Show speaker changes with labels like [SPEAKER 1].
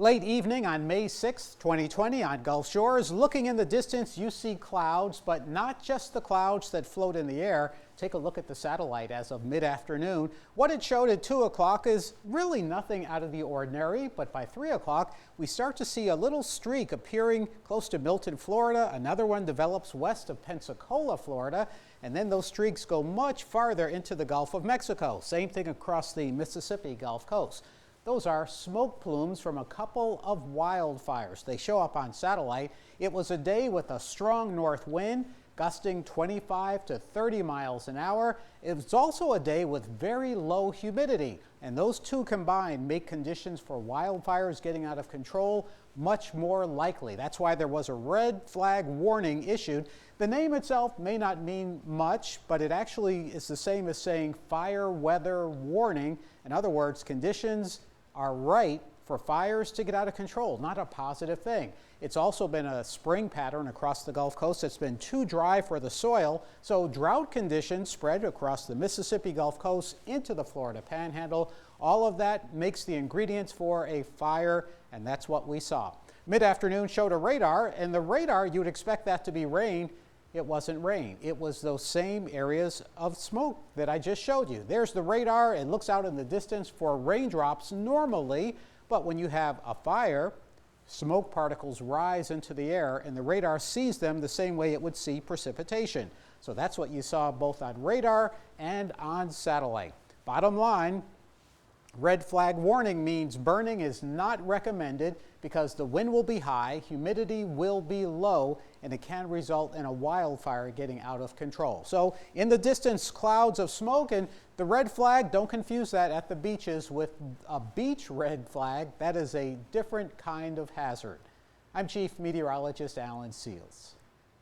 [SPEAKER 1] Late evening on May 6, 2020 on Gulf Shores. Looking in the distance, you see clouds, but not just the clouds that float in the air. Take a look at the satellite as of mid-afternoon. What it showed at 2 o'clock is really nothing out of the ordinary, but by 3 o'clock, we start to see a little streak appearing close to Milton, Florida. Another one develops west of Pensacola, Florida, and then those streaks go much farther into the Gulf of Mexico. Same thing across the Mississippi Gulf Coast. Those are smoke plumes from a couple of wildfires. They show up on satellite. It was a day with a strong north wind, gusting 25 to 30 miles an hour. It was also a day with very low humidity, and those two combined make conditions for wildfires getting out of control much more likely. That's why there was a red flag warning issued. The name itself may not mean much, but it actually is the same as saying fire weather warning. In other words, conditions are right for fires to get out of control, not a positive thing. It's also been a spring pattern across the Gulf Coast. It's been too dry for the soil, so drought conditions spread across the Mississippi Gulf Coast into the Florida Panhandle. All of that makes the ingredients for a fire, and that's what we saw. Mid-afternoon showed a radar, and the radar, you would expect that to be rain. It wasn't rain. It was those same areas of smoke that I just showed you. There's the radar. It looks out in the distance for raindrops normally, but when you have a fire, smoke particles rise into the air and the radar sees them the same way it would see precipitation. So that's what you saw both on radar and on satellite. Bottom line, red flag warning means burning is not recommended because the wind will be high, humidity will be low, and it can result in a wildfire getting out of control. So in the distance, clouds of smoke, and the red flag, don't confuse that at the beaches with a beach red flag. That is a different kind of hazard. I'm Chief Meteorologist Alan Seals.